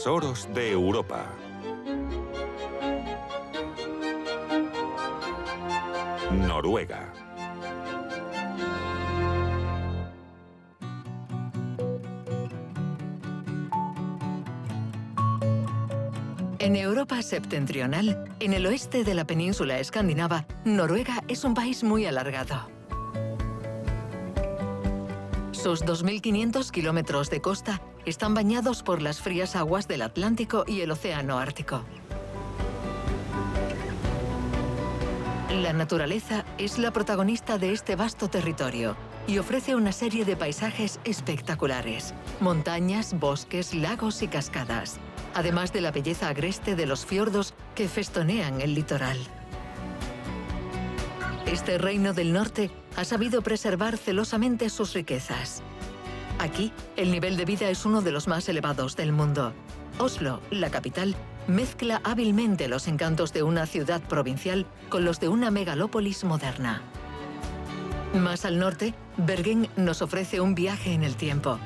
tesoros de Europa. Noruega. En Europa septentrional, en el oeste de la península escandinava, Noruega es un país muy alargado. Sus 2.500 kilómetros de costa están bañados por las frías aguas del Atlántico y el Océano Ártico. La naturaleza es la protagonista de este vasto territorio y ofrece una serie de paisajes espectaculares: montañas, bosques, lagos y cascadas, además de la belleza agreste de los fiordos que festonean el litoral. Este reino del norte ha sabido preservar celosamente sus riquezas. Aquí, el nivel de vida es uno de los más elevados del mundo. Oslo, la capital, mezcla hábilmente los encantos de una ciudad provincial con los de una megalópolis moderna. Más al norte, Bergen nos ofrece un viaje en el tiempo.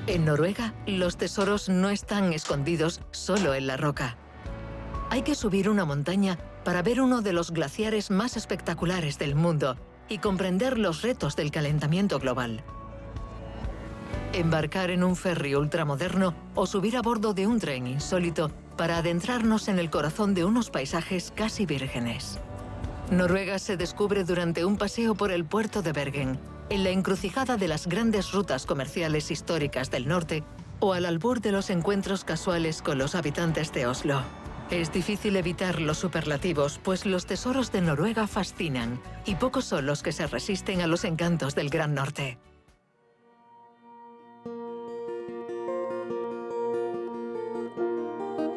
En Noruega, los tesoros no están escondidos solo en la roca. Hay que subir una montaña para ver uno de los glaciares más espectaculares del mundo y comprender los retos del calentamiento global. Embarcar en un ferry ultramoderno o subir a bordo de un tren insólito para adentrarnos en el corazón de unos paisajes casi vírgenes. Noruega se descubre durante un paseo por el puerto de Bergen, en la encrucijada de las grandes rutas comerciales históricas del norte o al albur de los encuentros casuales con los habitantes de Oslo. Es difícil evitar los superlativos, pues los tesoros de Noruega fascinan y pocos son los que se resisten a los encantos del Gran Norte.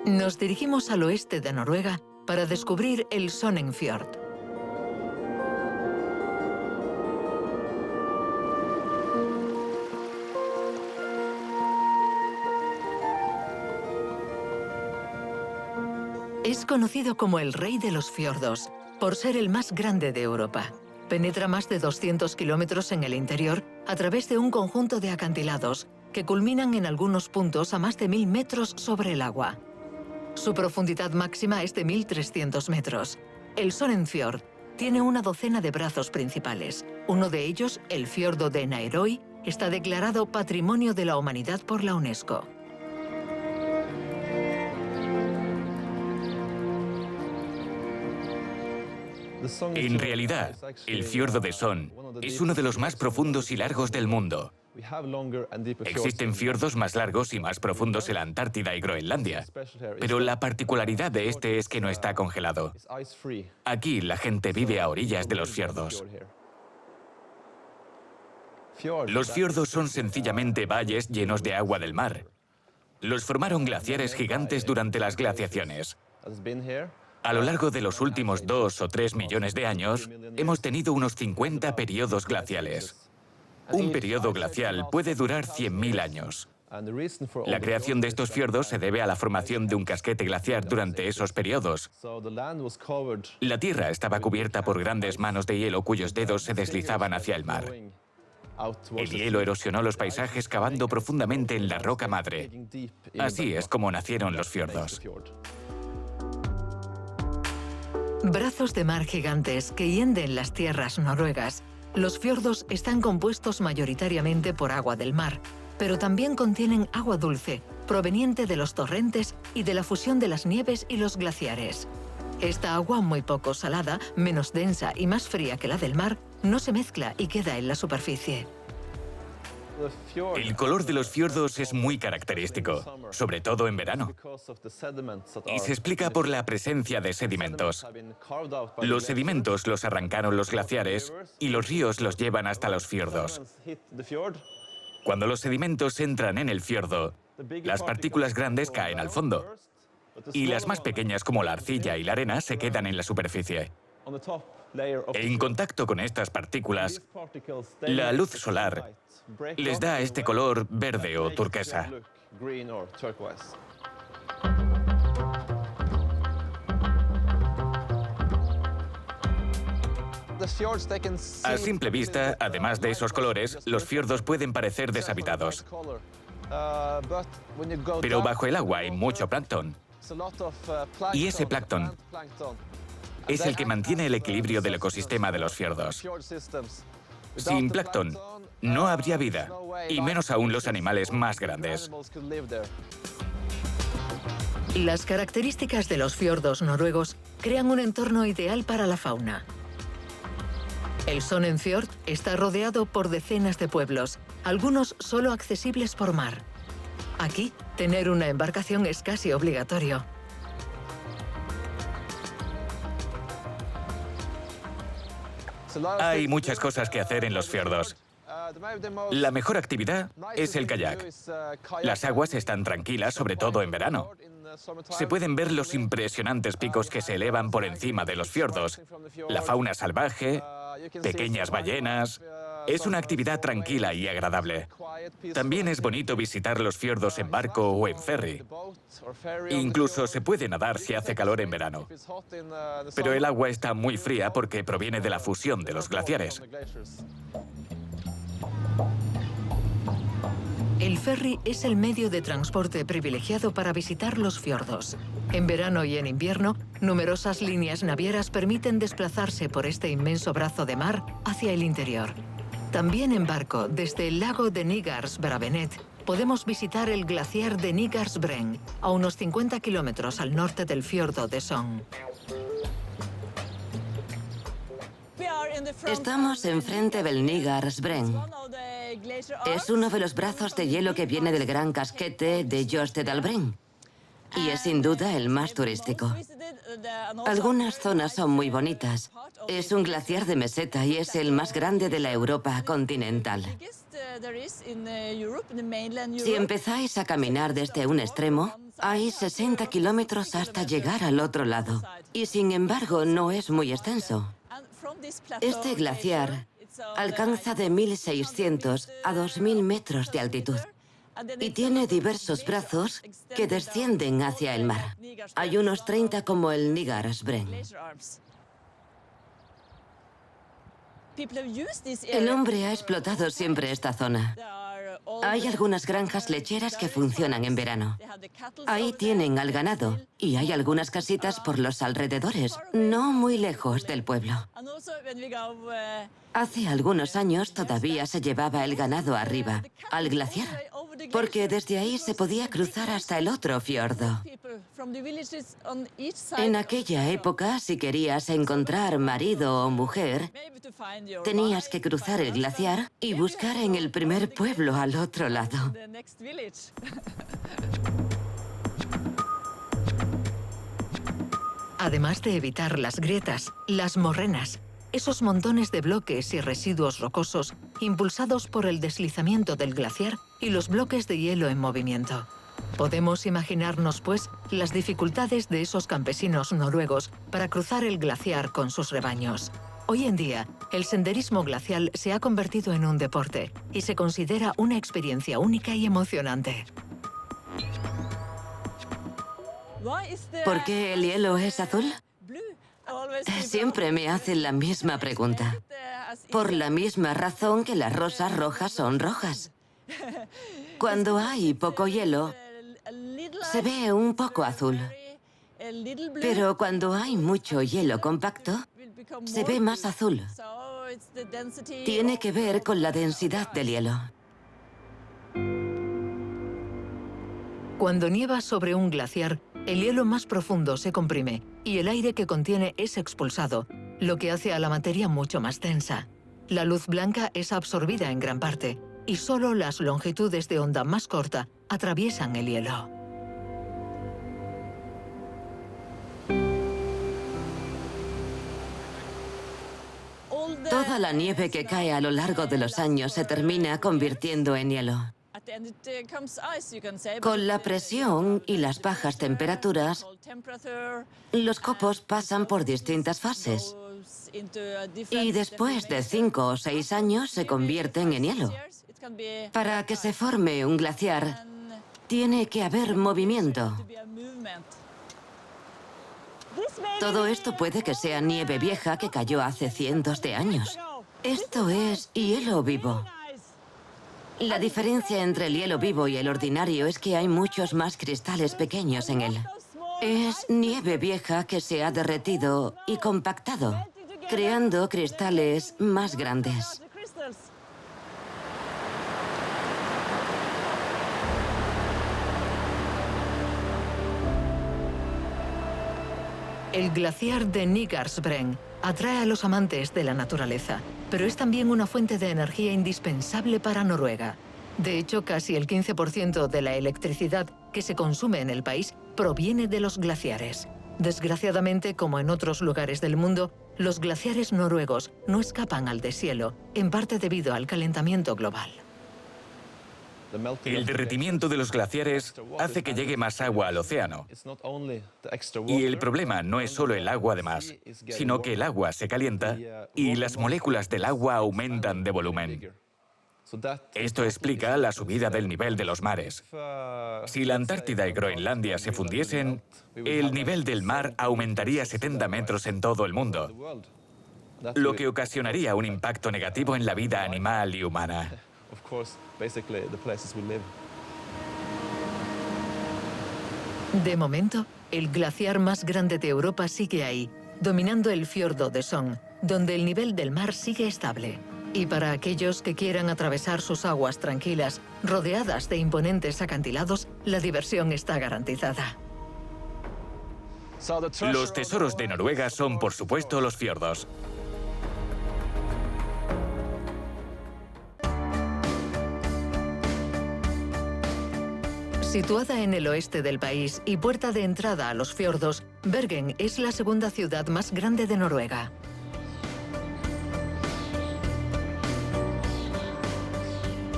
Nos dirigimos al oeste de Noruega para descubrir el Sognefjord. Es conocido como el rey de los fiordos, por ser el más grande de Europa. Penetra más de 200 kilómetros en el interior a través de un conjunto de acantilados que culminan en algunos puntos a más de 1000 metros sobre el agua. Su profundidad máxima es de 1300 metros. El Sognefjord tiene una docena de brazos principales. Uno de ellos, el fiordo de Nærøy, está declarado Patrimonio de la Humanidad por la UNESCO. En realidad, el fiordo de Son es uno de los más profundos y largos del mundo. Existen fiordos más largos y más profundos en la Antártida y Groenlandia, pero la particularidad de este es que no está congelado. Aquí la gente vive a orillas de los fiordos. Los fiordos son sencillamente valles llenos de agua del mar. Los formaron glaciares gigantes durante las glaciaciones. A lo largo de los últimos 2 o 3 millones de años, hemos tenido unos 50 periodos glaciales. Un periodo glacial puede durar 100.000 años. La creación de estos fiordos se debe a la formación de un casquete glaciar durante esos periodos. La tierra estaba cubierta por grandes manos de hielo cuyos dedos se deslizaban hacia el mar. El hielo erosionó los paisajes cavando profundamente en la roca madre. Así es como nacieron los fiordos. Brazos de mar gigantes que hienden las tierras noruegas, los fiordos están compuestos mayoritariamente por agua del mar, pero también contienen agua dulce, proveniente de los torrentes y de la fusión de las nieves y los glaciares. Esta agua muy poco salada, menos densa y más fría que la del mar, no se mezcla y queda en la superficie. El color de los fiordos es muy característico, sobre todo en verano, y se explica por la presencia de sedimentos. Los sedimentos los arrancaron los glaciares y los ríos los llevan hasta los fiordos. Cuando los sedimentos entran en el fiordo, las partículas grandes caen al fondo, y las más pequeñas como la arcilla y la arena se quedan en la superficie. En contacto con estas partículas, la luz solar les da este color verde o turquesa. A simple vista, además de esos colores, los fiordos pueden parecer deshabitados. Pero bajo el agua hay mucho plancton. Y ese plancton es el que mantiene el equilibrio del ecosistema de los fiordos. Sin plancton no habría vida, y menos aún los animales más grandes. Las características de los fiordos noruegos crean un entorno ideal para la fauna. El Sonnenfjord está rodeado por decenas de pueblos, algunos solo accesibles por mar. Aquí, tener una embarcación es casi obligatorio. Hay muchas cosas que hacer en los fiordos. La mejor actividad es el kayak. Las aguas están tranquilas, sobre todo en verano. Se pueden ver los impresionantes picos que se elevan por encima de los fiordos, la fauna salvaje, pequeñas ballenas. Es una actividad tranquila y agradable. También es bonito visitar los fiordos en barco o en ferry. Incluso se puede nadar si hace calor en verano. Pero el agua está muy fría porque proviene de la fusión de los glaciares. El ferry es el medio de transporte privilegiado para visitar los fiordos. En verano y en invierno, numerosas líneas navieras permiten desplazarse por este inmenso brazo de mar hacia el interior. También en barco, desde el lago de Nigarsbravenet, podemos visitar el glaciar de Nigarsbreen, a unos 50 kilómetros al norte del fiordo de Sogn. Estamos enfrente del Nigarsbreen. Es uno de los brazos de hielo que viene del gran casquete de Jostedalbreen. Y es sin duda el más turístico. Algunas zonas son muy bonitas. Es un glaciar de meseta y es el más grande de la Europa continental. Si empezáis a caminar desde un extremo, hay 60 kilómetros hasta llegar al otro lado. Y sin embargo, no es muy extenso. Este glaciar alcanza de 1.600 a 2.000 metros de altitud. Y tiene diversos brazos que descienden hacia el mar. Hay unos 30 como el Nigarsbreen. El hombre ha explotado siempre esta zona. Hay algunas granjas lecheras que funcionan en verano. Ahí tienen al ganado y hay algunas casitas por los alrededores, no muy lejos del pueblo. Hace algunos años todavía se llevaba el ganado arriba, al glaciar, porque desde ahí se podía cruzar hasta el otro fiordo. En aquella época, si querías encontrar marido o mujer, tenías que cruzar el glaciar y buscar en el primer pueblo al otro lado. Además de evitar las grietas, las morrenas, esos montones de bloques y residuos rocosos impulsados por el deslizamiento del glaciar y los bloques de hielo en movimiento. Podemos imaginarnos, pues, las dificultades de esos campesinos noruegos para cruzar el glaciar con sus rebaños. Hoy en día, el senderismo glacial se ha convertido en un deporte y se considera una experiencia única y emocionante. ¿Por qué el hielo es azul? Siempre me hacen la misma pregunta. Por la misma razón que las rosas rojas son rojas. Cuando hay poco hielo, se ve un poco azul. Pero cuando hay mucho hielo compacto, se ve más azul. Tiene que ver con la densidad del hielo. Cuando nieva sobre un glaciar, el hielo más profundo se comprime y el aire que contiene es expulsado, lo que hace a la materia mucho más densa. La luz blanca es absorbida en gran parte y solo las longitudes de onda más corta atraviesan el hielo. Toda la nieve que cae a lo largo de los años se termina convirtiendo en hielo. Con la presión y las bajas temperaturas, los copos pasan por distintas fases y después de 5 o 6 años se convierten en hielo. Para que se forme un glaciar, tiene que haber movimiento. Todo esto puede que sea nieve vieja que cayó hace cientos de años. Esto es hielo vivo. La diferencia entre el hielo vivo y el ordinario es que hay muchos más cristales pequeños en él. Es nieve vieja que se ha derretido y compactado, creando cristales más grandes. El glaciar de Nigarsbreen atrae a los amantes de la naturaleza, pero es también una fuente de energía indispensable para Noruega. De hecho, casi el 15% de la electricidad que se consume en el país proviene de los glaciares. Desgraciadamente, como en otros lugares del mundo, los glaciares noruegos no escapan al deshielo, en parte debido al calentamiento global. El derretimiento de los glaciares hace que llegue más agua al océano. Y el problema no es solo el agua de más, sino que el agua se calienta y las moléculas del agua aumentan de volumen. Esto explica la subida del nivel de los mares. Si la Antártida y Groenlandia se fundiesen, el nivel del mar aumentaría 70 metros en todo el mundo, lo que ocasionaría un impacto negativo en la vida animal y humana. De momento, el glaciar más grande de Europa sigue ahí, dominando el fiordo de Sogn, donde el nivel del mar sigue estable. Y para aquellos que quieran atravesar sus aguas tranquilas, rodeadas de imponentes acantilados, la diversión está garantizada. Los tesoros de Noruega son, por supuesto, los fiordos. Situada en el oeste del país y puerta de entrada a los fiordos, Bergen es la segunda ciudad más grande de Noruega.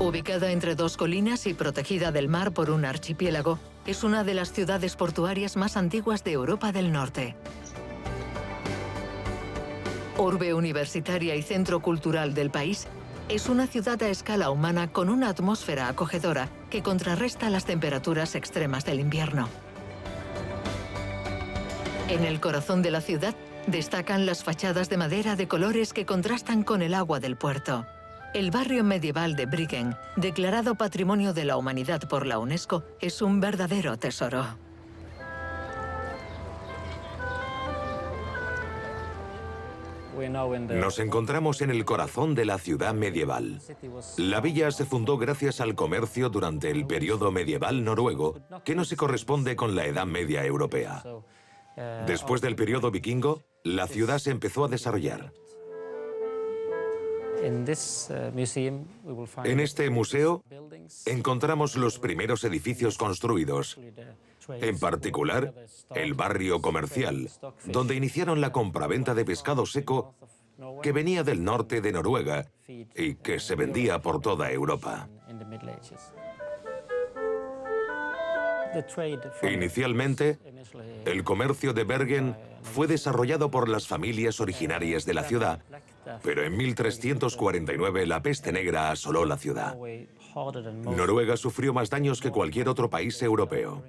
Ubicada entre dos colinas y protegida del mar por un archipiélago, es una de las ciudades portuarias más antiguas de Europa del Norte. Urbe universitaria y centro cultural del país, es una ciudad a escala humana con una atmósfera acogedora que contrarresta las temperaturas extremas del invierno. En el corazón de la ciudad destacan las fachadas de madera de colores que contrastan con el agua del puerto. El barrio medieval de Bryggen, declarado Patrimonio de la Humanidad por la UNESCO, es un verdadero tesoro. Nos encontramos en el corazón de la ciudad medieval. La villa se fundó gracias al comercio durante el periodo medieval noruego, que no se corresponde con la Edad Media europea. Después del periodo vikingo, la ciudad se empezó a desarrollar. En este museo encontramos los primeros edificios construidos, en particular el barrio comercial, donde iniciaron la compraventa de pescado seco que venía del norte de Noruega y que se vendía por toda Europa. Inicialmente, el comercio de Bergen fue desarrollado por las familias originarias de la ciudad, pero en 1349 la peste negra asoló la ciudad. Noruega sufrió más daños que cualquier otro país europeo.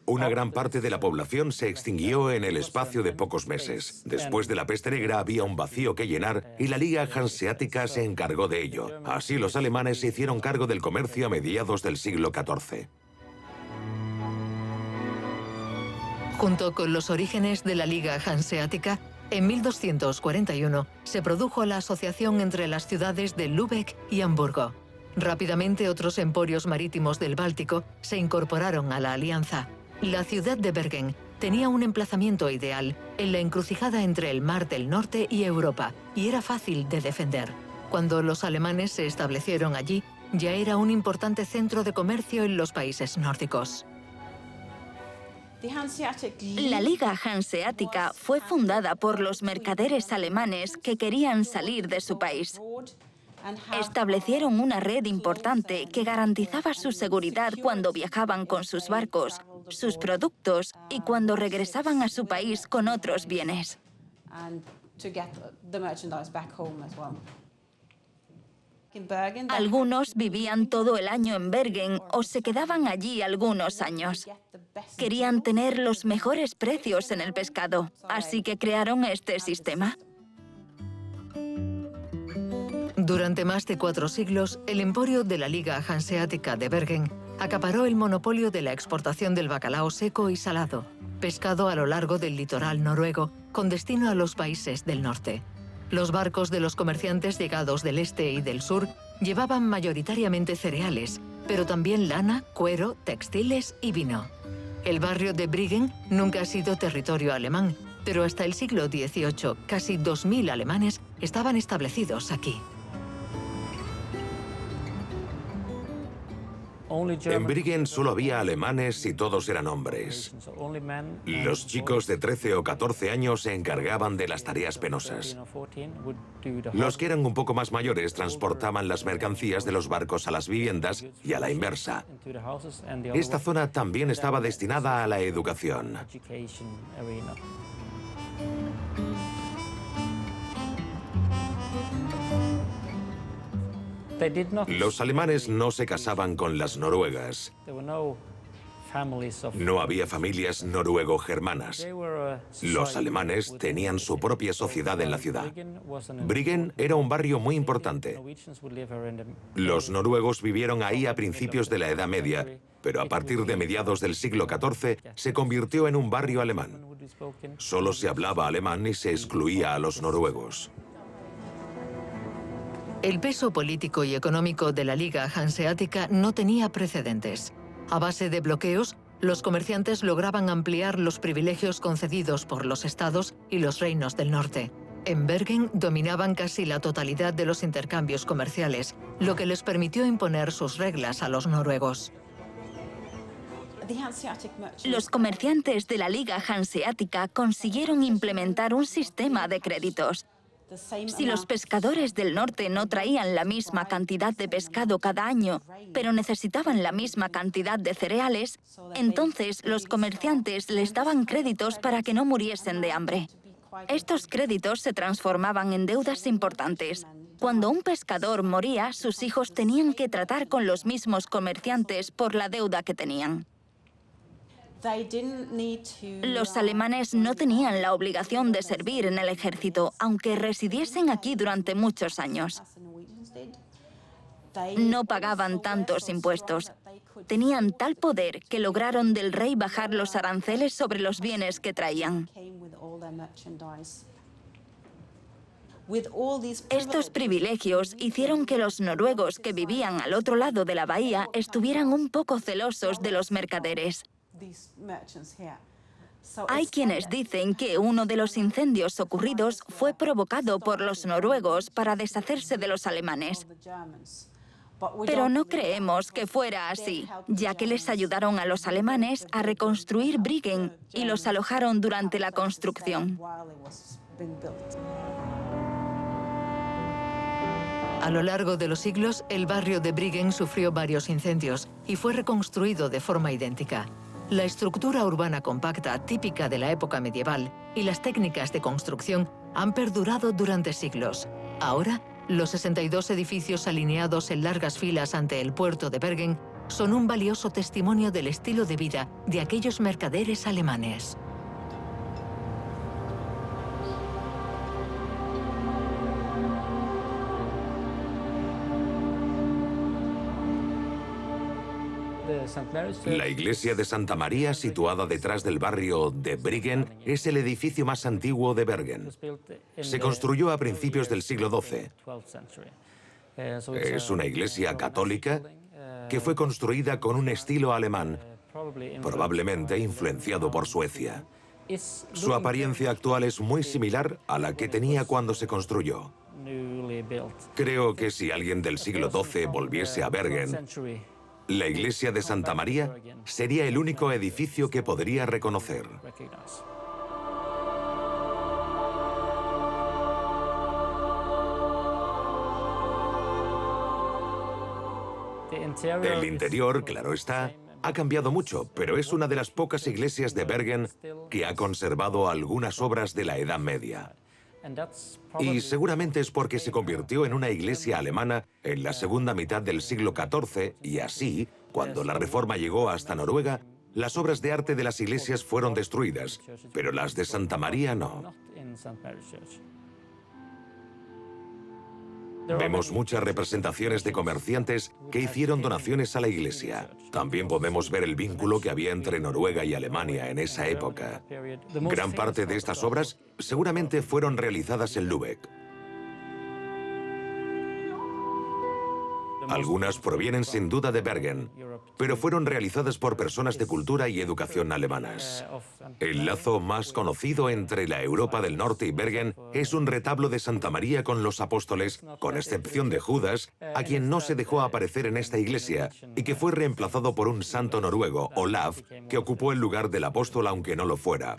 Una gran parte de la población se extinguió en el espacio de pocos meses. Después de la peste negra había un vacío que llenar y la Liga Hanseática se encargó de ello. Así los alemanes se hicieron cargo del comercio a mediados del siglo XIV. Junto con los orígenes de la Liga Hanseática, en 1241 se produjo la asociación entre las ciudades de Lübeck y Hamburgo. Rápidamente otros emporios marítimos del Báltico se incorporaron a la alianza. La ciudad de Bergen tenía un emplazamiento ideal en la encrucijada entre el Mar del Norte y Europa, y era fácil de defender. Cuando los alemanes se establecieron allí, ya era un importante centro de comercio en los países nórdicos. La Liga Hanseática fue fundada por los mercaderes alemanes que querían salir de su país. Establecieron una red importante que garantizaba su seguridad cuando viajaban con sus barcos, sus productos y cuando regresaban a su país con otros bienes. Algunos vivían todo el año en Bergen o se quedaban allí algunos años. Querían tener los mejores precios en el pescado, así que crearon este sistema. Durante más de 4 siglos, el emporio de la Liga Hanseática de Bergen acaparó el monopolio de la exportación del bacalao seco y salado, pescado a lo largo del litoral noruego, con destino a los países del norte. Los barcos de los comerciantes llegados del este y del sur llevaban mayoritariamente cereales, pero también lana, cuero, textiles y vino. El barrio de Briggen nunca ha sido territorio alemán, pero hasta el siglo XVIII casi 2000 alemanes estaban establecidos aquí. En Briggen solo había alemanes y todos eran hombres. Los chicos de 13 o 14 años se encargaban de las tareas penosas. Los que eran un poco más mayores transportaban las mercancías de los barcos a las viviendas y a la inversa. Esta zona también estaba destinada a la educación. Los alemanes no se casaban con las noruegas. No había familias noruego-germanas. Los alemanes tenían su propia sociedad en la ciudad. Briggen era un barrio muy importante. Los noruegos vivieron ahí a principios de la Edad Media, pero a partir de mediados del siglo XIV se convirtió en un barrio alemán. Solo se hablaba alemán y se excluía a los noruegos. El peso político y económico de la Liga Hanseática no tenía precedentes. A base de bloqueos, los comerciantes lograban ampliar los privilegios concedidos por los estados y los reinos del norte. En Bergen dominaban casi la totalidad de los intercambios comerciales, lo que les permitió imponer sus reglas a los noruegos. Los comerciantes de la Liga Hanseática consiguieron implementar un sistema de créditos. Si los pescadores del norte no traían la misma cantidad de pescado cada año, pero necesitaban la misma cantidad de cereales, entonces los comerciantes les daban créditos para que no muriesen de hambre. Estos créditos se transformaban en deudas importantes. Cuando un pescador moría, sus hijos tenían que tratar con los mismos comerciantes por la deuda que tenían. Los alemanes no tenían la obligación de servir en el ejército, aunque residiesen aquí durante muchos años. No pagaban tantos impuestos. Tenían tal poder que lograron del rey bajar los aranceles sobre los bienes que traían. Estos privilegios hicieron que los noruegos que vivían al otro lado de la bahía estuvieran un poco celosos de los mercaderes. Hay quienes dicen que uno de los incendios ocurridos fue provocado por los noruegos para deshacerse de los alemanes. Pero no creemos que fuera así, ya que les ayudaron a los alemanes a reconstruir Briggen y los alojaron durante la construcción. A lo largo de los siglos, el barrio de Briggen sufrió varios incendios y fue reconstruido de forma idéntica. La estructura urbana compacta típica de la época medieval y las técnicas de construcción han perdurado durante siglos. Ahora, los 62 edificios alineados en largas filas ante el puerto de Bergen son un valioso testimonio del estilo de vida de aquellos mercaderes alemanes. La iglesia de Santa María, situada detrás del barrio de Briggen, es el edificio más antiguo de Bergen. Se construyó a principios del siglo XII. Es una iglesia católica que fue construida con un estilo alemán, probablemente influenciado por Suecia. Su apariencia actual es muy similar a la que tenía cuando se construyó. Creo que si alguien del siglo XII volviese a Bergen, la iglesia de Santa María sería el único edificio que podría reconocer. El interior, claro está, ha cambiado mucho, pero es una de las pocas iglesias de Bergen que ha conservado algunas obras de la Edad Media. Y seguramente es porque se convirtió en una iglesia alemana en la segunda mitad del siglo XIV y así, cuando la Reforma llegó hasta Noruega, las obras de arte de las iglesias fueron destruidas, pero las de Santa María no. Vemos muchas representaciones de comerciantes que hicieron donaciones a la iglesia. También podemos ver el vínculo que había entre Noruega y Alemania en esa época. Gran parte de estas obras seguramente fueron realizadas en Lübeck. Algunas provienen sin duda de Bergen, pero fueron realizadas por personas de cultura y educación alemanas. El lazo más conocido entre la Europa del Norte y Bergen es un retablo de Santa María con los apóstoles, con excepción de Judas, a quien no se dejó aparecer en esta iglesia y que fue reemplazado por un santo noruego, Olaf, que ocupó el lugar del apóstol aunque no lo fuera.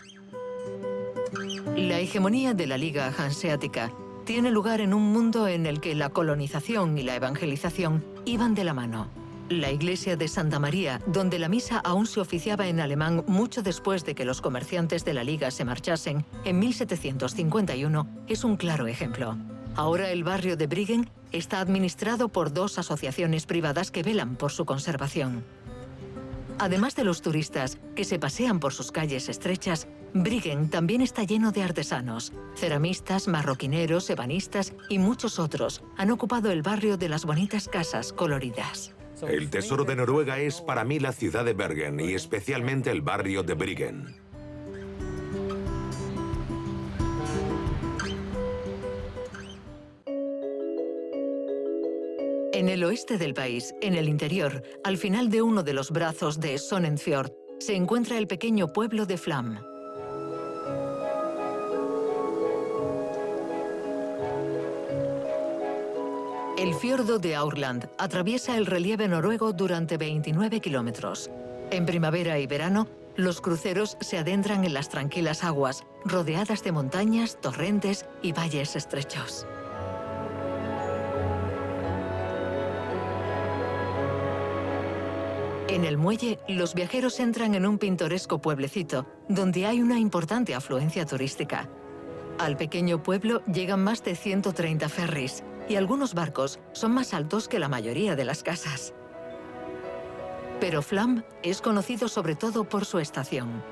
La hegemonía de la Liga Hanseática tiene lugar en un mundo en el que la colonización y la evangelización iban de la mano. La iglesia de Santa María, donde la misa aún se oficiaba en alemán mucho después de que los comerciantes de la Liga se marchasen, en 1751, es un claro ejemplo. Ahora el barrio de Briggen está administrado por 2 asociaciones privadas que velan por su conservación. Además de los turistas que se pasean por sus calles estrechas, Briggen también está lleno de artesanos. Ceramistas, marroquineros, ebanistas y muchos otros han ocupado el barrio de las bonitas casas coloridas. El tesoro de Noruega es para mí la ciudad de Bergen y especialmente el barrio de Briggen. En el oeste del país, en el interior, al final de uno de los brazos de Sonnenfjord, se encuentra el pequeño pueblo de Flam. El fiordo de Aurland atraviesa el relieve noruego durante 29 kilómetros. En primavera y verano, los cruceros se adentran en las tranquilas aguas, rodeadas de montañas, torrentes y valles estrechos. En el muelle, los viajeros entran en un pintoresco pueblecito, donde hay una importante afluencia turística. Al pequeño pueblo llegan más de 130 ferries, y algunos barcos son más altos que la mayoría de las casas. Pero Flam es conocido sobre todo por su estación.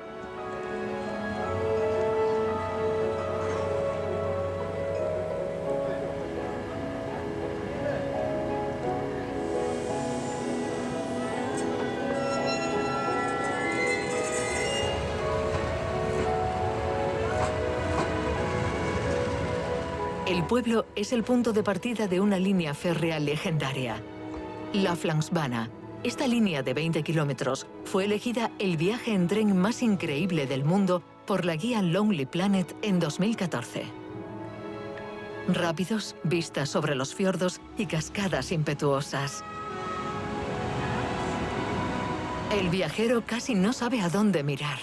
El pueblo es el punto de partida de una línea férrea legendaria, la Flamsbana. Esta línea de 20 kilómetros fue elegida el viaje en tren más increíble del mundo por la guía Lonely Planet en 2014. Rápidos, vistas sobre los fiordos y cascadas impetuosas. El viajero casi no sabe a dónde mirar.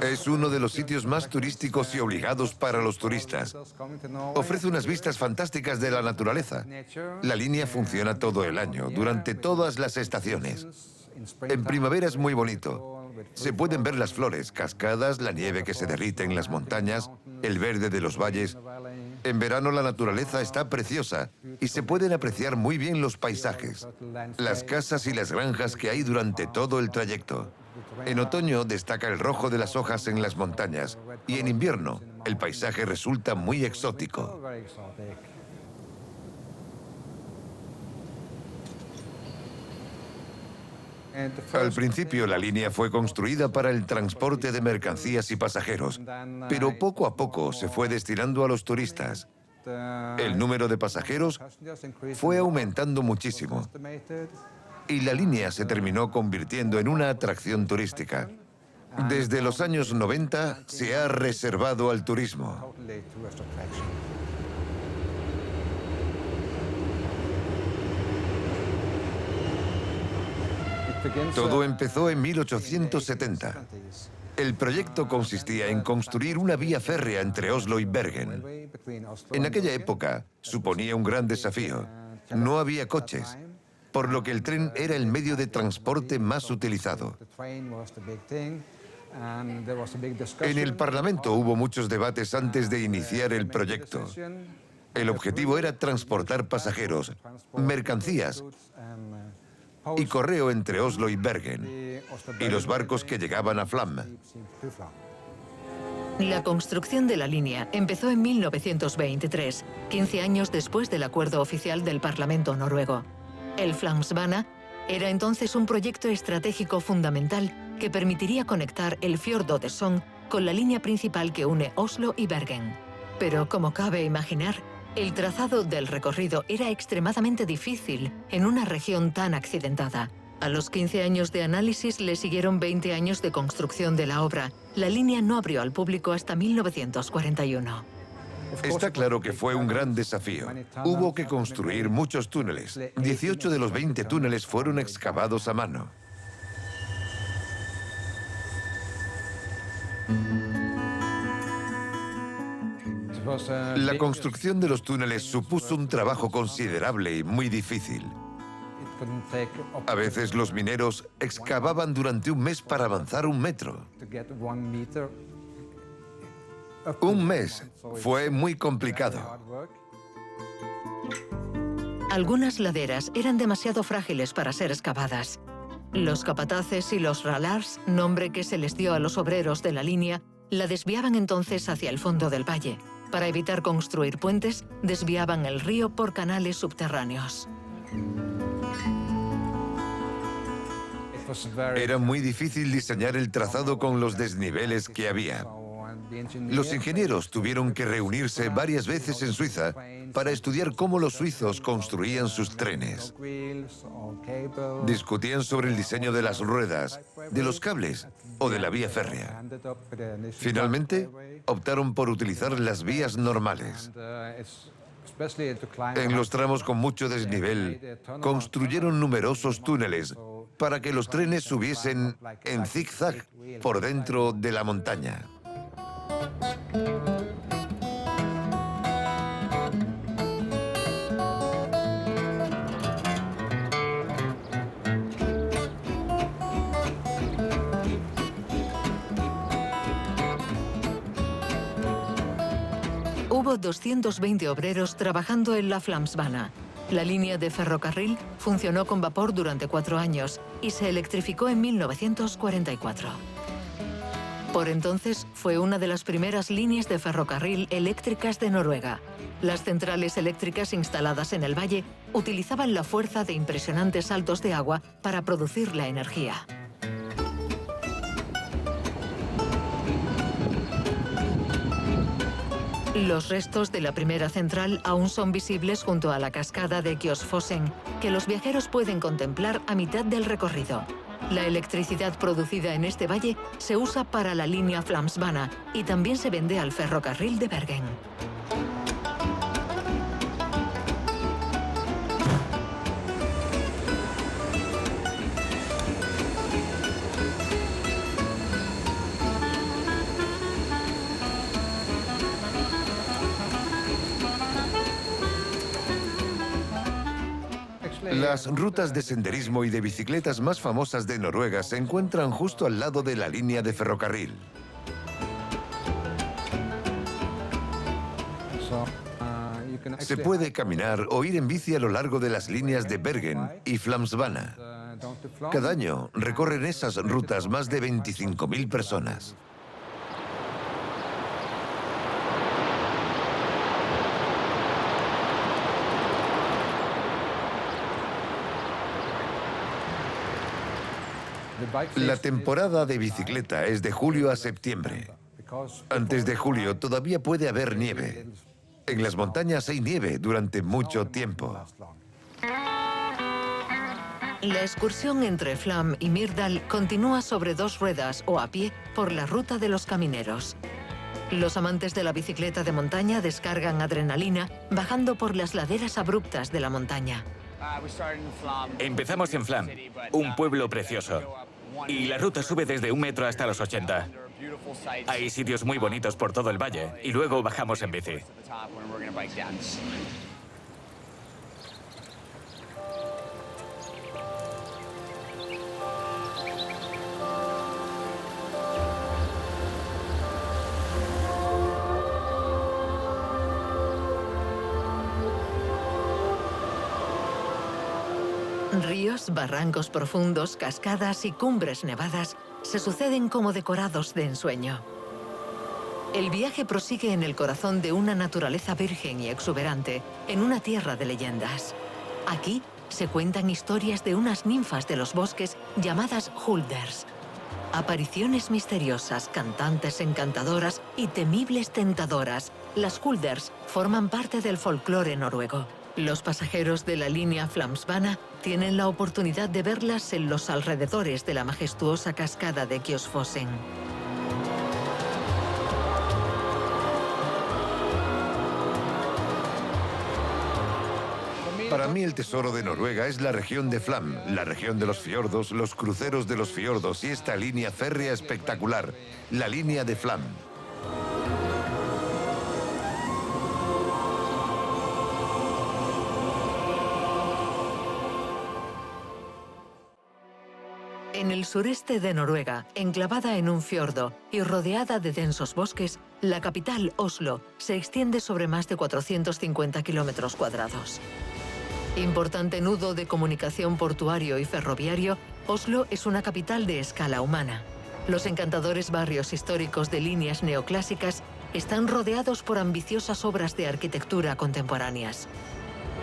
Es uno de los sitios más turísticos y obligados para los turistas. Ofrece unas vistas fantásticas de la naturaleza. La línea funciona todo el año, durante todas las estaciones. En primavera es muy bonito. Se pueden ver las flores, cascadas, la nieve que se derrite en las montañas, el verde de los valles. En verano la naturaleza está preciosa y se pueden apreciar muy bien los paisajes, las casas y las granjas que hay durante todo el trayecto. En otoño destaca el rojo de las hojas en las montañas y en invierno el paisaje resulta muy exótico. Al principio la línea fue construida para el transporte de mercancías y pasajeros, pero poco a poco se fue destinando a los turistas. El número de pasajeros fue aumentando muchísimo y la línea se terminó convirtiendo en una atracción turística. Desde los años 90 se ha reservado al turismo. Todo empezó en 1870. El proyecto consistía en construir una vía férrea entre Oslo y Bergen. En aquella época suponía un gran desafío. No había coches, por lo que el tren era el medio de transporte más utilizado. En el Parlamento hubo muchos debates antes de iniciar el proyecto. El objetivo era transportar pasajeros, mercancías y correo entre Oslo y Bergen, y los barcos que llegaban a Flam. La construcción de la línea empezó en 1923, 15 años después del acuerdo oficial del Parlamento noruego. El Flamsbana era entonces un proyecto estratégico fundamental que permitiría conectar el fiordo de Sogn con la línea principal que une Oslo y Bergen. Pero, como cabe imaginar, el trazado del recorrido era extremadamente difícil en una región tan accidentada. A los 15 años de análisis le siguieron 20 años de construcción de la obra. La línea no abrió al público hasta 1941. Está claro que fue un gran desafío. Hubo que construir muchos túneles. 18 de los 20 túneles fueron excavados a mano. La construcción de los túneles supuso un trabajo considerable y muy difícil. A veces los mineros excavaban durante un mes para avanzar 1 metro. Un mes fue muy complicado. Algunas laderas eran demasiado frágiles para ser excavadas. Los capataces y los ralars, nombre que se les dio a los obreros de la línea, la desviaban entonces hacia el fondo del valle. Para evitar construir puentes, desviaban el río por canales subterráneos. Era muy difícil diseñar el trazado con los desniveles que había. Los ingenieros tuvieron que reunirse varias veces en Suiza para estudiar cómo los suizos construían sus trenes. Discutían sobre el diseño de las ruedas, de los cables o de la vía férrea. Finalmente, optaron por utilizar las vías normales. En los tramos con mucho desnivel, construyeron numerosos túneles para que los trenes subiesen en zigzag por dentro de la montaña. Hubo 220 obreros trabajando en la Flamsbana. La línea de ferrocarril funcionó con vapor durante 4 años y se electrificó en 1944. Por entonces, fue una de las primeras líneas de ferrocarril eléctricas de Noruega. Las centrales eléctricas instaladas en el valle utilizaban la fuerza de impresionantes saltos de agua para producir la energía. Los restos de la primera central aún son visibles junto a la cascada de Kjosfossen, que los viajeros pueden contemplar a mitad del recorrido. La electricidad producida en este valle se usa para la línea Flamsbana y también se vende al ferrocarril de Bergen. Las rutas de senderismo y de bicicletas más famosas de Noruega se encuentran justo al lado de la línea de ferrocarril. Se puede caminar o ir en bici a lo largo de las líneas de Bergen y Flamsbana. Cada año recorren esas rutas más de 25.000 personas. La temporada de bicicleta es de julio a septiembre. Antes de julio todavía puede haber nieve. En las montañas hay nieve durante mucho tiempo. La excursión entre Flam y Myrdal continúa sobre 2 ruedas o a pie por la ruta de los camineros. Los amantes de la bicicleta de montaña descargan adrenalina bajando por las laderas abruptas de la montaña. Empezamos en Flam, un pueblo precioso. Y la ruta sube desde 1 metro hasta los 80. Hay sitios muy bonitos por todo el valle y luego bajamos en bici. Ríos, barrancos profundos, cascadas y cumbres nevadas se suceden como decorados de ensueño. El viaje prosigue en el corazón de una naturaleza virgen y exuberante, en una tierra de leyendas. Aquí se cuentan historias de unas ninfas de los bosques llamadas Hulders. Apariciones misteriosas, cantantes encantadoras y temibles tentadoras, las Hulders forman parte del folclore noruego. Los pasajeros de la línea Flamsbana tienen la oportunidad de verlas en los alrededores de la majestuosa cascada de Kjosfossen. Para mí el tesoro de Noruega es la región de Flam, la región de los fiordos, los cruceros de los fiordos y esta línea férrea espectacular, la línea de Flam. En el sureste de Noruega, enclavada en un fiordo y rodeada de densos bosques, la capital, Oslo, se extiende sobre más de 450 kilómetros cuadrados. Importante nudo de comunicación portuario y ferroviario, Oslo es una capital de escala humana. Los encantadores barrios históricos de líneas neoclásicas están rodeados por ambiciosas obras de arquitectura contemporáneas.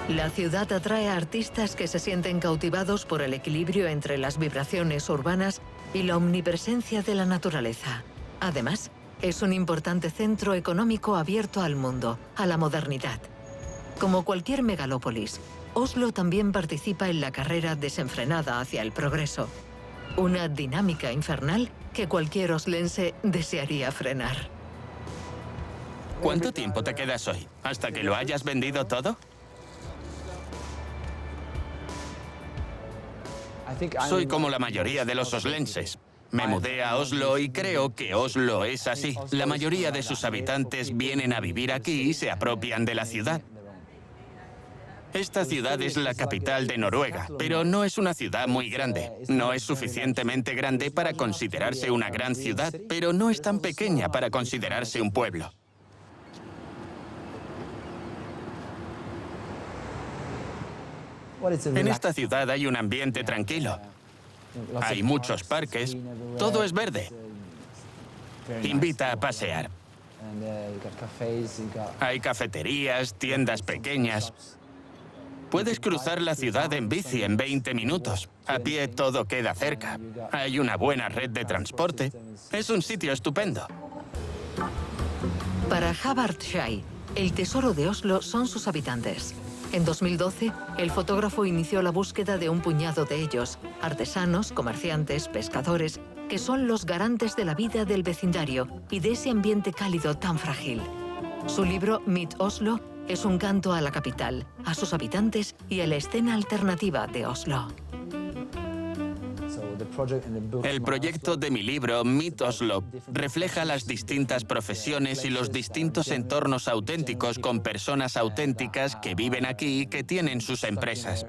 La ciudad atrae a artistas que se sienten cautivados por el equilibrio entre las vibraciones urbanas y la omnipresencia de la naturaleza. Además, es un importante centro económico abierto al mundo, a la modernidad. Como cualquier megalópolis, Oslo también participa en la carrera desenfrenada hacia el progreso. Una dinámica infernal que cualquier oslense desearía frenar. ¿Cuánto tiempo te quedas hoy? ¿Hasta que lo hayas vendido todo? Soy como la mayoría de los oslenses. Me mudé a Oslo y creo que Oslo es así. La mayoría de sus habitantes vienen a vivir aquí y se apropian de la ciudad. Esta ciudad es la capital de Noruega, pero no es una ciudad muy grande. No es suficientemente grande para considerarse una gran ciudad, pero no es tan pequeña para considerarse un pueblo. En esta ciudad hay un ambiente tranquilo. Hay muchos parques, todo es verde. Invita a pasear. Hay cafeterías, tiendas pequeñas. Puedes cruzar la ciudad en bici en 20 minutos. A pie todo queda cerca. Hay una buena red de transporte. Es un sitio estupendo. Para Havard Shai, el tesoro de Oslo son sus habitantes. En 2012, el fotógrafo inició la búsqueda de un puñado de ellos, artesanos, comerciantes, pescadores, que son los garantes de la vida del vecindario y de ese ambiente cálido tan frágil. Su libro, Midt Oslo, es un canto a la capital, a sus habitantes y a la escena alternativa de Oslo. El proyecto de mi libro, Midt Oslo, refleja las distintas profesiones y los distintos entornos auténticos con personas auténticas que viven aquí y que tienen sus empresas.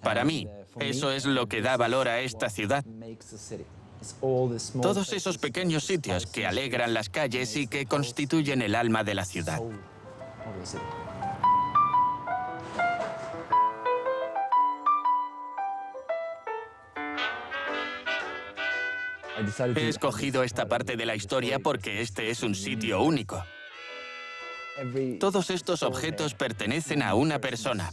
Para mí, eso es lo que da valor a esta ciudad. Todos esos pequeños sitios que alegran las calles y que constituyen el alma de la ciudad. He escogido esta parte de la historia porque este es un sitio único. Todos estos objetos pertenecen a una persona.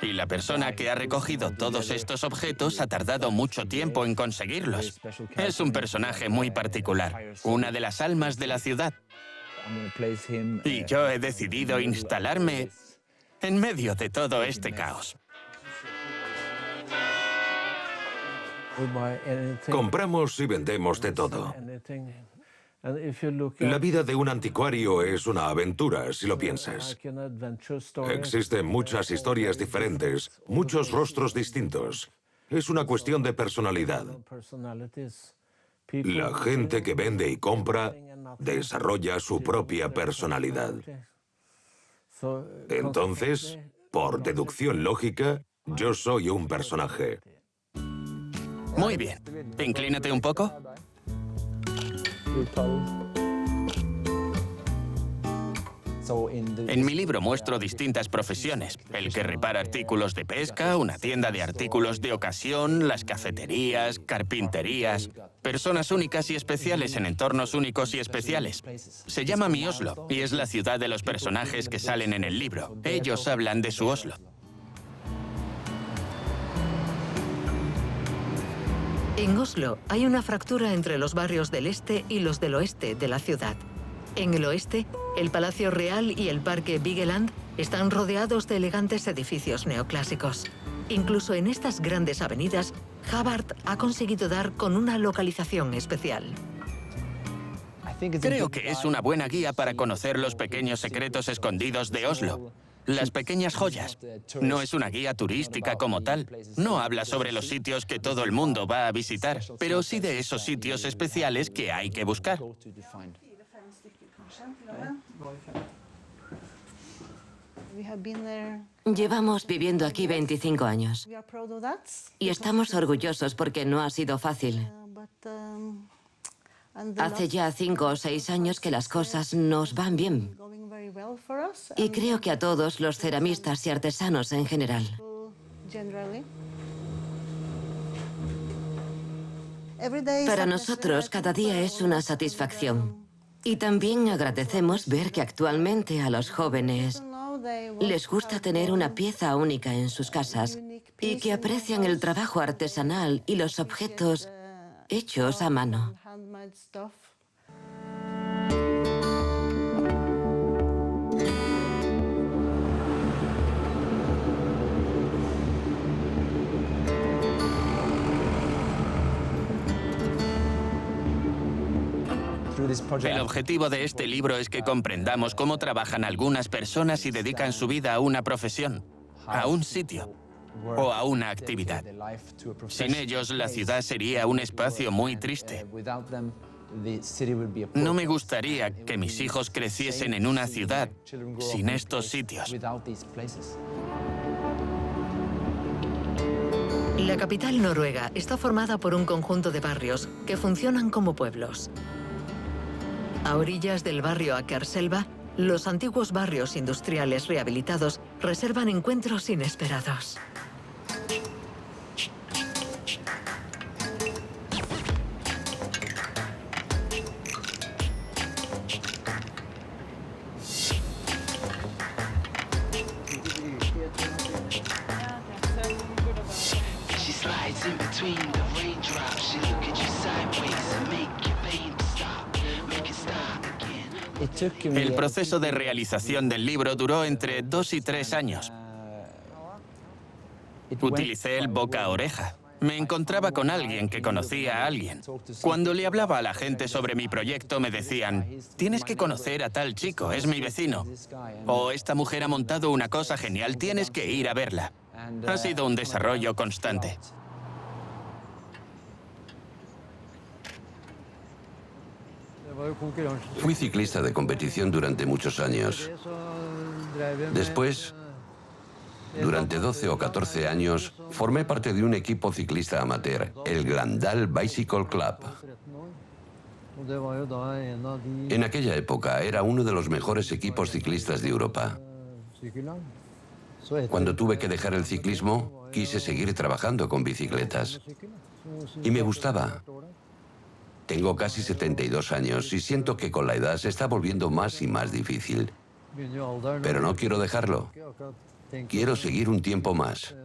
Y la persona que ha recogido todos estos objetos ha tardado mucho tiempo en conseguirlos. Es un personaje muy particular, una de las almas de la ciudad. Y yo he decidido instalarme en medio de todo este caos. Compramos y vendemos de todo. La vida de un anticuario es una aventura, si lo piensas. Existen muchas historias diferentes, muchos rostros distintos. Es una cuestión de personalidad. La gente que vende y compra desarrolla su propia personalidad. Entonces, por deducción lógica, yo soy un personaje. Muy bien. Inclínate un poco. En mi libro muestro distintas profesiones. El que repara artículos de pesca, una tienda de artículos de ocasión, las cafeterías, carpinterías. Personas únicas y especiales en entornos únicos y especiales. Se llama mi Oslo y es la ciudad de los personajes que salen en el libro. Ellos hablan de su Oslo. En Oslo hay una fractura entre los barrios del este y los del oeste de la ciudad. En el oeste, el Palacio Real y el Parque Vigeland están rodeados de elegantes edificios neoclásicos. Incluso en estas grandes avenidas, Havard ha conseguido dar con una localización especial. Creo que es una buena guía para conocer los pequeños secretos escondidos de Oslo. Las pequeñas joyas. No es una guía turística como tal. No habla sobre los sitios que todo el mundo va a visitar, pero sí de esos sitios especiales que hay que buscar. Llevamos viviendo aquí 25 años. Y estamos orgullosos porque no ha sido fácil. Hace ya 5 o 6 años que las cosas nos van bien. Y creo que a todos los ceramistas y artesanos en general. Para nosotros, cada día es una satisfacción. Y también agradecemos ver que actualmente a los jóvenes les gusta tener una pieza única en sus casas y que aprecian el trabajo artesanal y los objetos hechos a mano. El objetivo de este libro es que comprendamos cómo trabajan algunas personas y dedican su vida a una profesión, a un sitio o a una actividad. Sin ellos, la ciudad sería un espacio muy triste. No me gustaría que mis hijos creciesen en una ciudad sin estos sitios. La capital noruega está formada por un conjunto de barrios que funcionan como pueblos. A orillas del barrio Akerselva, los antiguos barrios industriales rehabilitados reservan encuentros inesperados. El proceso de realización del libro duró entre 2 y 3 años. Utilicé el boca a oreja. Me encontraba con alguien que conocía a alguien. Cuando le hablaba a la gente sobre mi proyecto, me decían: tienes que conocer a tal chico, es mi vecino. O esta mujer ha montado una cosa genial, tienes que ir a verla. Ha sido un desarrollo constante. Fui ciclista de competición durante muchos años. Después, durante 12 o 14 años, formé parte de un equipo ciclista amateur, el Glåmdal Bicycle Club. En aquella época era uno de los mejores equipos ciclistas de Europa. Cuando tuve que dejar el ciclismo, quise seguir trabajando con bicicletas. Y me gustaba. Tengo casi 72 años y siento que con la edad se está volviendo más y más difícil. Pero no quiero dejarlo. Quiero seguir un tiempo más.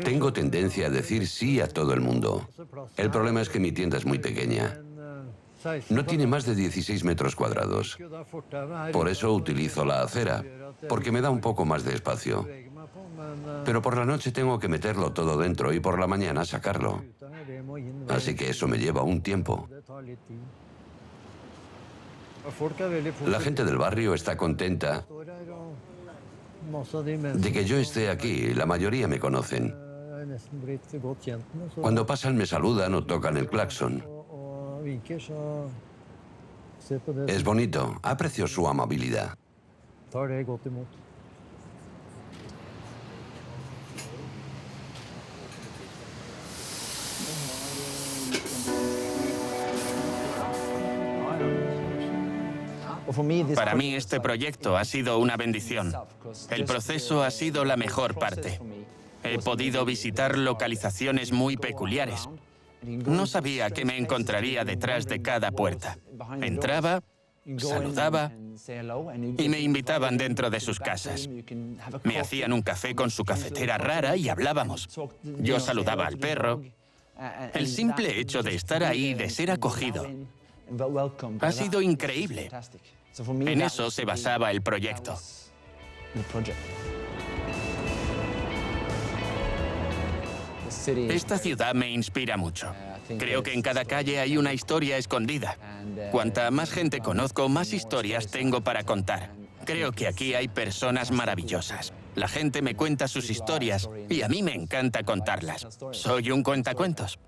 Tengo tendencia a decir sí a todo el mundo. El problema es que mi tienda es muy pequeña. No tiene más de 16 metros cuadrados. Por eso utilizo la acera, porque me da un poco más de espacio. Pero por la noche tengo que meterlo todo dentro y por la mañana sacarlo. Así que eso me lleva un tiempo. La gente del barrio está contenta de que yo esté aquí. La mayoría me conocen. Cuando pasan me saludan o tocan el claxon. Es bonito. Aprecio su amabilidad. Para mí este proyecto ha sido una bendición. El proceso ha sido la mejor parte. He podido visitar localizaciones muy peculiares. No sabía qué me encontraría detrás de cada puerta. Entraba, saludaba y me invitaban dentro de sus casas. Me hacían un café con su cafetera rara y hablábamos. Yo saludaba al perro. El simple hecho de estar ahí, de ser acogido, ha sido increíble. En eso se basaba el proyecto. Esta ciudad me inspira mucho. Creo que en cada calle hay una historia escondida. Cuanta más gente conozco, más historias tengo para contar. Creo que aquí hay personas maravillosas. La gente me cuenta sus historias y a mí me encanta contarlas. Soy un cuentacuentos.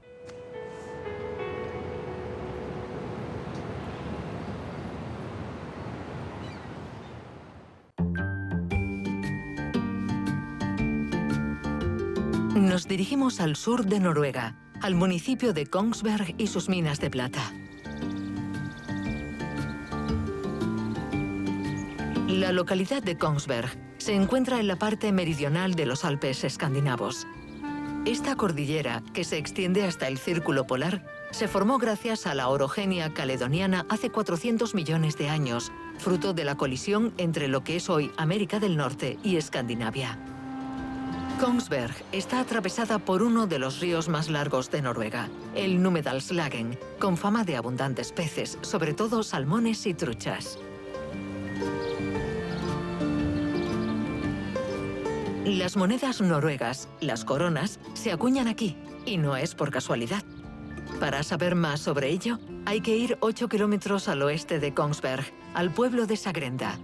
Nos dirigimos al sur de Noruega, al municipio de Kongsberg y sus minas de plata. La localidad de Kongsberg se encuentra en la parte meridional de los Alpes escandinavos. Esta cordillera, que se extiende hasta el Círculo Polar, se formó gracias a la orogenia caledoniana hace 400 millones de años, fruto de la colisión entre lo que es hoy América del Norte y Escandinavia. Kongsberg está atravesada por uno de los ríos más largos de Noruega, el Numedalslagen, con fama de abundantes peces, sobre todo salmones y truchas. Las monedas noruegas, las coronas, se acuñan aquí, y no es por casualidad. Para saber más sobre ello, hay que ir 8 kilómetros al oeste de Kongsberg, al pueblo de Sagrenda.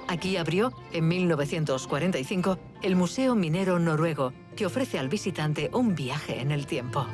Aquí abrió, en 1945, el Museo Minero Noruego, que ofrece al visitante un viaje en el tiempo.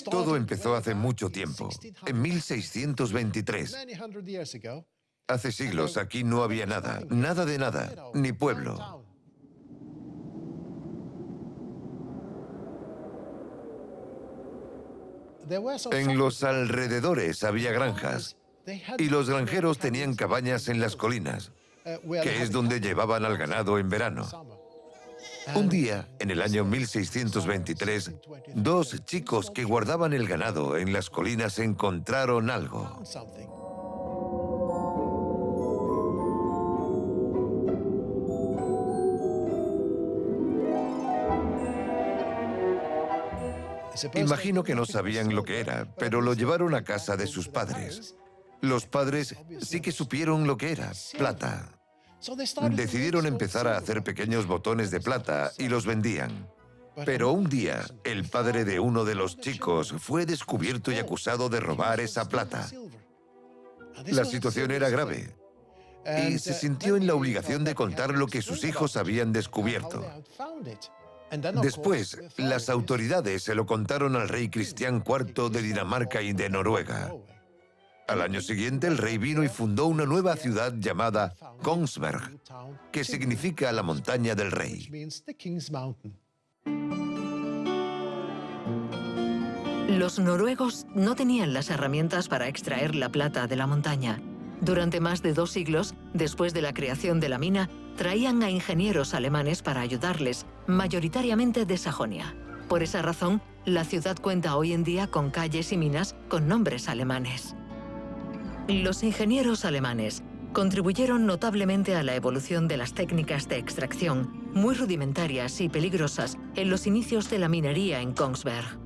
Todo empezó hace mucho tiempo, en 1623. Hace siglos aquí no había nada, nada de nada, ni pueblo. En los alrededores había granjas, y los granjeros tenían cabañas en las colinas, que es donde llevaban al ganado en verano. Un día, en el año 1623, dos chicos que guardaban el ganado en las colinas encontraron algo. Imagino que no sabían lo que era, pero lo llevaron a casa de sus padres. Los padres sí que supieron lo que era, plata. Decidieron empezar a hacer pequeños botones de plata y los vendían. Pero un día, el padre de uno de los chicos fue descubierto y acusado de robar esa plata. La situación era grave y se sintió en la obligación de contar lo que sus hijos habían descubierto. Después, las autoridades se lo contaron al rey Cristián IV de Dinamarca y de Noruega. Al año siguiente, el rey vino y fundó una nueva ciudad llamada Kongsberg, que significa la montaña del rey. Los noruegos no tenían las herramientas para extraer la plata de la montaña. Durante más de 2 siglos, después de la creación de la mina, traían a ingenieros alemanes para ayudarles, mayoritariamente de Sajonia. Por esa razón, la ciudad cuenta hoy en día con calles y minas con nombres alemanes. Los ingenieros alemanes contribuyeron notablemente a la evolución de las técnicas de extracción, muy rudimentarias y peligrosas en los inicios de la minería en Kongsberg.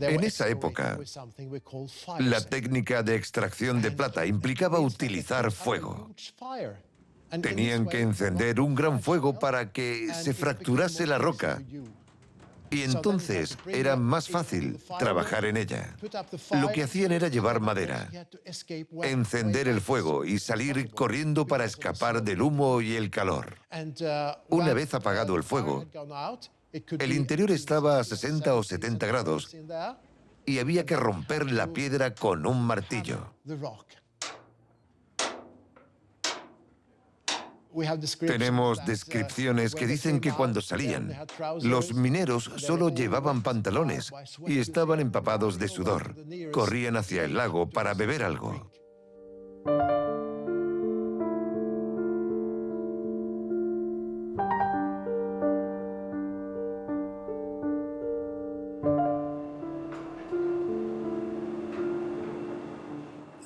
En esa época, la técnica de extracción de plata implicaba utilizar fuego. Tenían que encender un gran fuego para que se fracturase la roca Y entonces era más fácil trabajar en ella. Lo que hacían era llevar madera, encender el fuego y salir corriendo para escapar del humo y el calor. Una vez apagado el fuego, el interior estaba a 60 o 70 grados y había que romper la piedra con un martillo. Tenemos descripciones que dicen que cuando salían, los mineros solo llevaban pantalones y estaban empapados de sudor. Corrían hacia el lago para beber algo.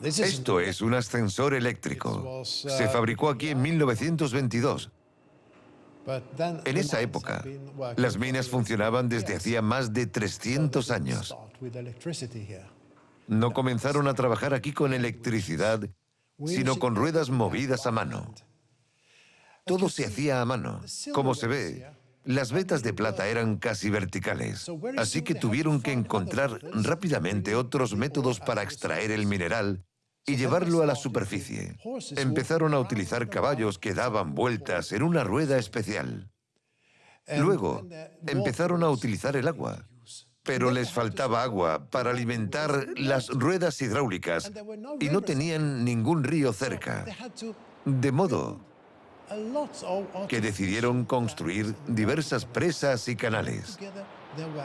Esto es un ascensor eléctrico. Se fabricó aquí en 1922. En esa época, las minas funcionaban desde hacía más de 300 años. No comenzaron a trabajar aquí con electricidad, sino con ruedas movidas a mano. Todo se hacía a mano. Como se ve, las vetas de plata eran casi verticales, así que tuvieron que encontrar rápidamente otros métodos para extraer el mineral y llevarlo a la superficie. Empezaron a utilizar caballos que daban vueltas en una rueda especial. Luego, empezaron a utilizar el agua, pero les faltaba agua para alimentar las ruedas hidráulicas y no tenían ningún río cerca. De modo que decidieron construir diversas presas y canales.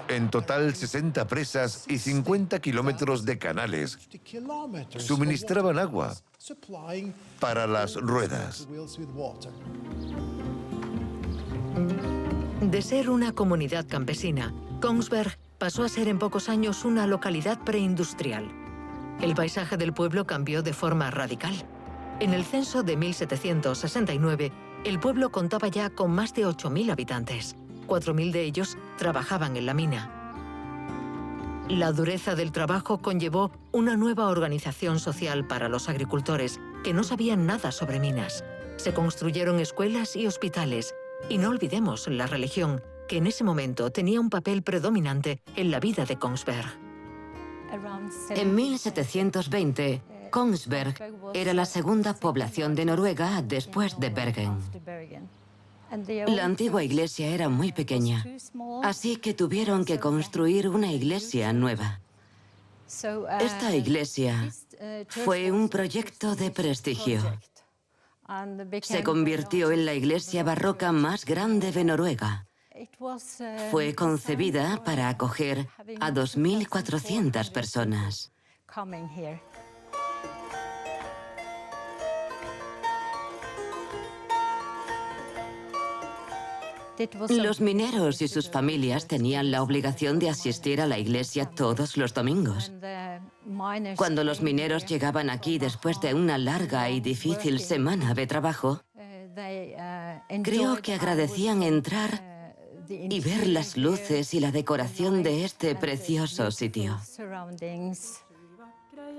En total, 60 presas y 50 kilómetros de canales suministraban agua para las ruedas. De ser una comunidad campesina, Kongsberg pasó a ser en pocos años una localidad preindustrial. El paisaje del pueblo cambió de forma radical. En el censo de 1769, el pueblo contaba ya con más de 8.000 habitantes. 4.000 de ellos trabajaban en la mina. La dureza del trabajo conllevó una nueva organización social para los agricultores que no sabían nada sobre minas. Se construyeron escuelas y hospitales. Y no olvidemos la religión, que en ese momento tenía un papel predominante en la vida de Kongsberg. En 1720, Kongsberg era la segunda población de Noruega después de Bergen. La antigua iglesia era muy pequeña, así que tuvieron que construir una iglesia nueva. Esta iglesia fue un proyecto de prestigio. Se convirtió en la iglesia barroca más grande de Noruega. Fue concebida para acoger a 2.400 personas. Los mineros y sus familias tenían la obligación de asistir a la iglesia todos los domingos. Cuando los mineros llegaban aquí después de una larga y difícil semana de trabajo, creo que agradecían entrar y ver las luces y la decoración de este precioso sitio.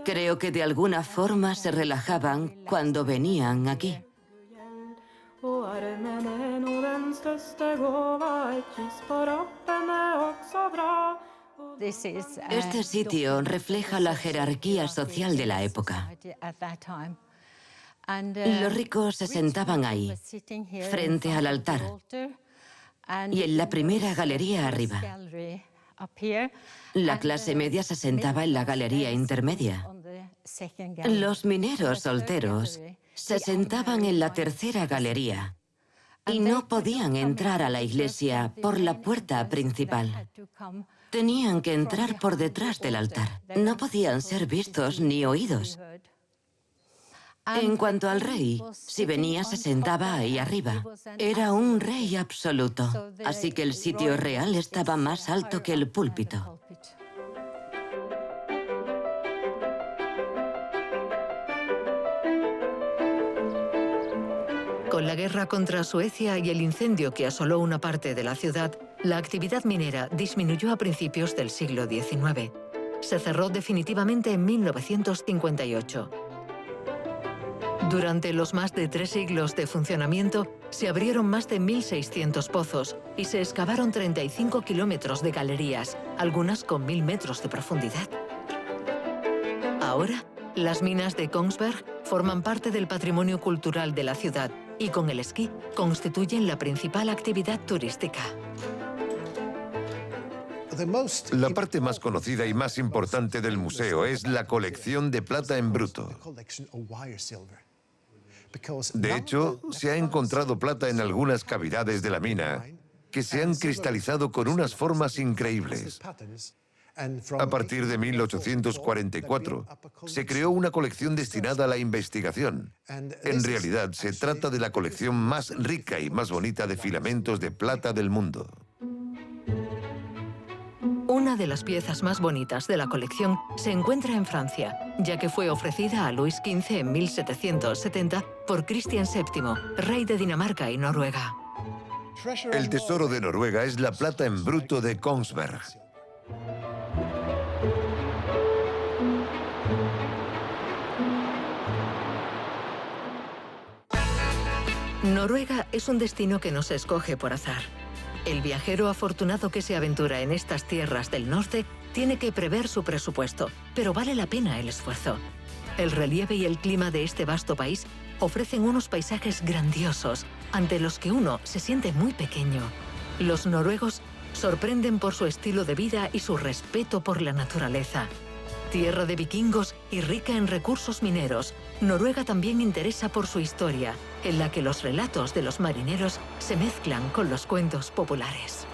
Creo que de alguna forma se relajaban cuando venían aquí. Este sitio refleja la jerarquía social de la época. Los ricos se sentaban ahí, frente al altar, y en la primera galería arriba. La clase media se sentaba en la galería intermedia. Los mineros solteros se sentaban en la tercera galería y no podían entrar a la iglesia por la puerta principal. Tenían que entrar por detrás del altar. No podían ser vistos ni oídos. En cuanto al rey, si venía se sentaba ahí arriba. Era un rey absoluto, así que el sitio real estaba más alto que el púlpito. Con la guerra contra Suecia y el incendio que asoló una parte de la ciudad, la actividad minera disminuyó a principios del siglo XIX. Se cerró definitivamente en 1958. Durante los más de 3 siglos de funcionamiento, se abrieron más de 1.600 pozos y se excavaron 35 kilómetros de galerías, algunas con 1.000 metros de profundidad. Ahora, las minas de Kongsberg forman parte del patrimonio cultural de la ciudad y con el esquí constituyen la principal actividad turística. La parte más conocida y más importante del museo es la colección de plata en bruto. De hecho, se ha encontrado plata en algunas cavidades de la mina que se han cristalizado con unas formas increíbles. A partir de 1844, se creó una colección destinada a la investigación. En realidad, se trata de la colección más rica y más bonita de filamentos de plata del mundo. Una de las piezas más bonitas de la colección se encuentra en Francia, ya que fue ofrecida a Luis XV en 1770 por Cristian VII, rey de Dinamarca y Noruega. El tesoro de Noruega es la plata en bruto de Kongsberg. Noruega es un destino que no se escoge por azar. El viajero afortunado que se aventura en estas tierras del norte tiene que prever su presupuesto, pero vale la pena el esfuerzo. El relieve y el clima de este vasto país ofrecen unos paisajes grandiosos, ante los que uno se siente muy pequeño. Los noruegos sorprenden por su estilo de vida y su respeto por la naturaleza. Tierra de vikingos y rica en recursos mineros, Noruega también interesa por su historia, en la que los relatos de los marineros se mezclan con los cuentos populares.